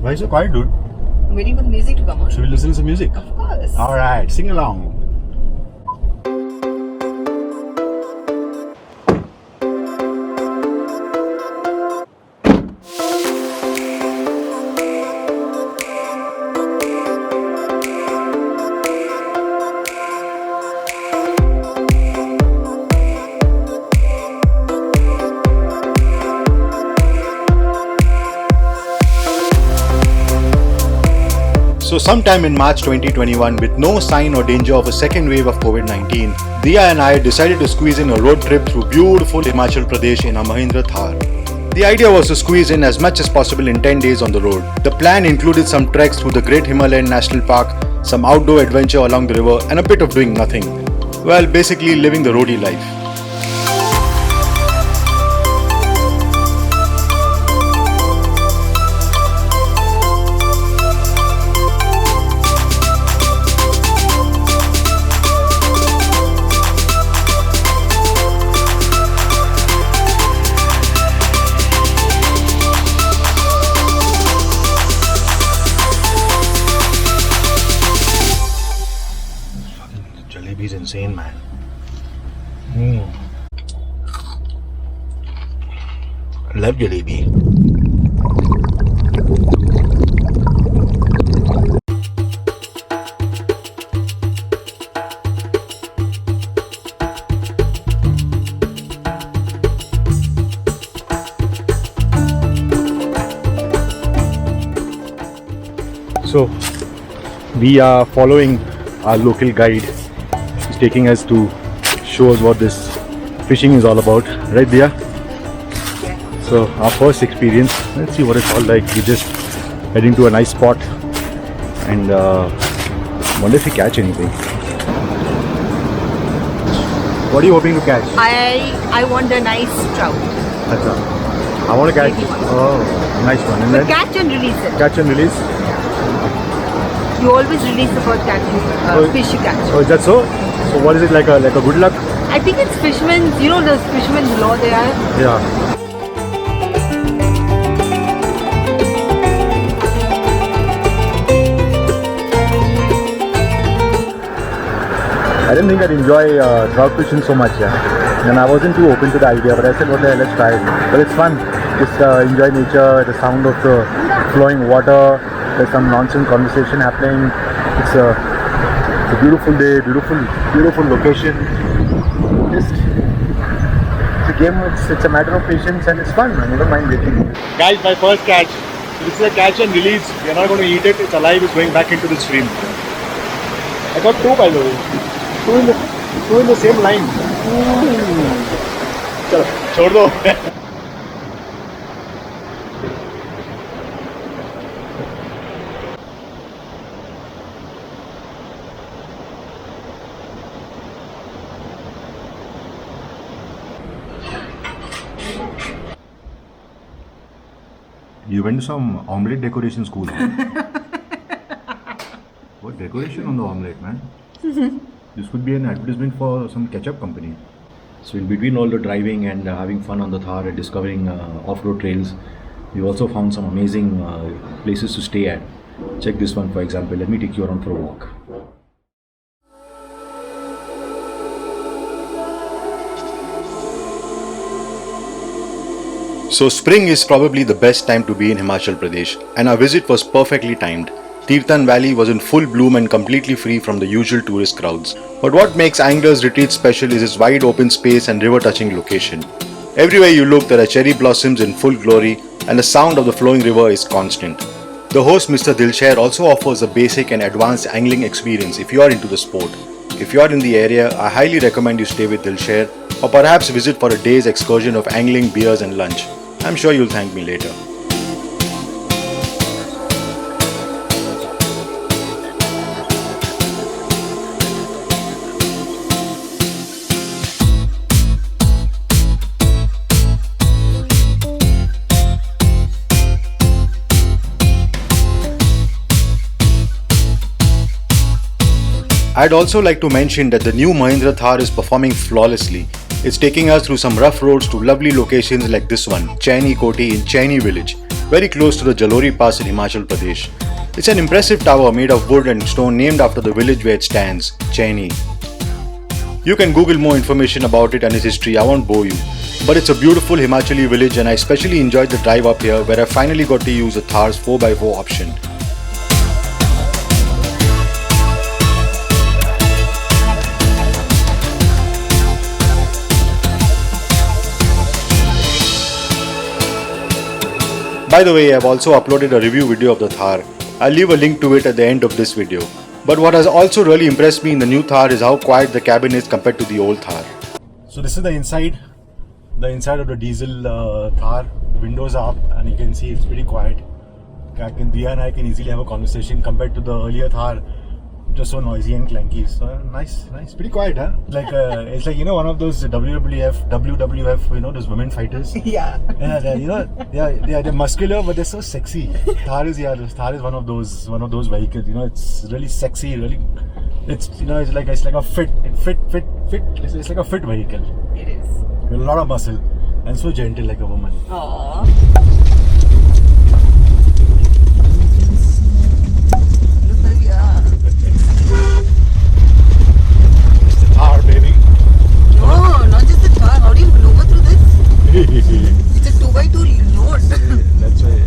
Why is it quiet, dude? I'm waiting for the music to come on. Should we listen to some music? Of course. Alright, sing along. So sometime in March 2021, with no sign or danger of a second wave of COVID-19, Diya and I decided to squeeze in a road trip through beautiful Himachal Pradesh in a Mahindra Thar. The idea was to squeeze in as much as possible in 10 days on the road. The plan included some treks through the Great Himalayan National Park, some outdoor adventure along the river, and a bit of doing nothing. Well, basically living the roadie life. Jalebi's insane, man. Love jalebi. So we are following our local guide. He's taking us to show us what this fishing is all about, right Diya? So our first experience, let's see what it's all like. We're just heading to a nice spot and wonder if we catch anything. What are you hoping to catch? I want a nice trout. Achha. I want to catch. Maybe one. Oh, nice one. And But then catch and release it. catch and release. You always release the first fish you catch. Oh, is that so? So what is it, like a good luck? I think it's fisherman's, you know the fisherman's law they have. Yeah. I didn't think I'd enjoy trout fishing so much, yeah. And I wasn't too open to the idea, but I said, okay, let's try it. But it's fun. Just enjoy nature, the sound of the flowing water. There's some nonsense conversation happening. It's a beautiful day, beautiful location. Just it's a game. It's a matter of patience and it's fun, man. You don't mind waiting. Guys, my first catch. This is a catch and release. We're not going to eat it. It's alive. It's going back into the stream. I got two, by the way. Two in the same line. Chalo, chhod do. You went to some omelette decoration school. What decoration on the omelette, man? This could be an advertisement for some ketchup company. So in between all the driving and having fun on the Thar and discovering off-road trails, we also found some amazing places to stay at. Check this one, for example. Let me take you around for a walk. So spring is probably the best time to be in Himachal Pradesh, and our visit was perfectly timed. Tirthan Valley was in full bloom and completely free from the usual tourist crowds. But what makes Angler's Retreat special is its wide open space and river-touching location. Everywhere you look, there are cherry blossoms in full glory, and the sound of the flowing river is constant. The host, Mr. Dilsher, also offers a basic and advanced angling experience if you are into the sport. If you are in the area, I highly recommend you stay with Dilsher, or perhaps visit for a day's excursion of angling, beers and lunch. I'm sure you'll thank me later. I'd also like to mention that the new Mahindra Thar is performing flawlessly. It's taking us through some rough roads to lovely locations like this one, Chaini Koti in Chaini village. very close to the Jalori Pass in Himachal Pradesh. It's an impressive tower made of wood and stone named after the village where it stands, Chaini. You can Google more information about it and its history, I won't bore you. But it's a beautiful Himachali village and I especially enjoyed the drive up here where I finally got to use the Thar's 4x4 option. By the way, I've also uploaded a review video of the Thar. I'll leave a link to it at the end of this video. But what has also really impressed me in the new Thar is how quiet the cabin is compared to the old Thar. So this is the inside of the diesel Thar. The windows are up and you can see it's pretty quiet. Diya and I can easily have a conversation compared to the earlier Thar. Just so noisy and clanky. So nice, pretty quiet, huh? Like it's like one of those WWF, those women fighters. Yeah. They're muscular, but they're so sexy. Thar is one of those vehicles. It's really sexy. Really, it's like a fit. It's like a fit vehicle. It is. With a lot of muscle and so gentle like a woman. Aww. Thar, baby. No, not just the car. How do you maneuver through this? It's a 2x2 load. That's why.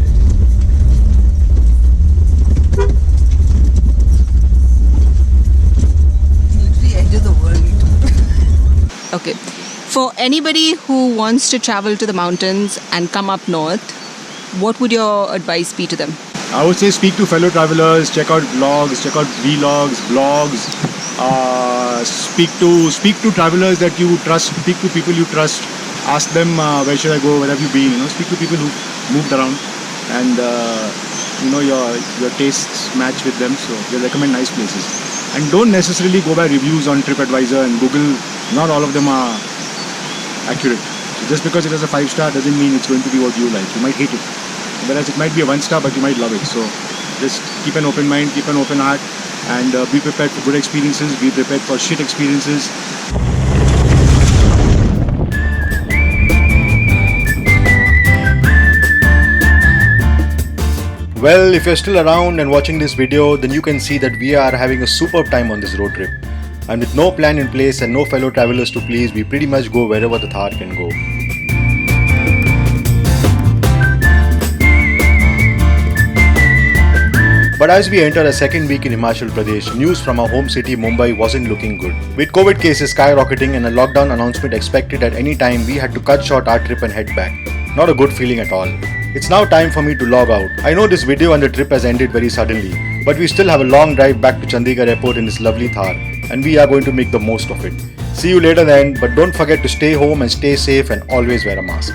Literally edge of the world. Okay. For anybody who wants to travel to the mountains and come up north, what would your advice be to them? I would say speak to fellow travelers, check out vlogs, check out vlogs, blogs. Speak to travelers that you trust. Speak to people you trust. Ask them where should I go, where have you been. Speak to people who moved around, and your tastes match with them. So they recommend nice places. And don't necessarily go by reviews on TripAdvisor and Google. Not all of them are accurate. Just because it has a 5-star doesn't mean it's going to be what you like. You might hate it. Whereas it might be a 1-star, but you might love it. So just keep an open mind, keep an open heart, and be prepared for good experiences, be prepared for shit experiences. Well, if you're still around and watching this video, then you can see that we are having a superb time on this road trip. And with no plan in place and no fellow travelers to please, we pretty much go wherever the Thar can go. But as we enter a second week in Himachal Pradesh, news from our home city Mumbai wasn't looking good. With COVID cases skyrocketing and a lockdown announcement expected at any time, we had to cut short our trip and head back. Not a good feeling at all. It's now time for me to log out. I know this video and the trip has ended very suddenly, but we still have a long drive back to Chandigarh airport in this lovely Thar, and we are going to make the most of it. See you later then, but don't forget to stay home and stay safe and always wear a mask.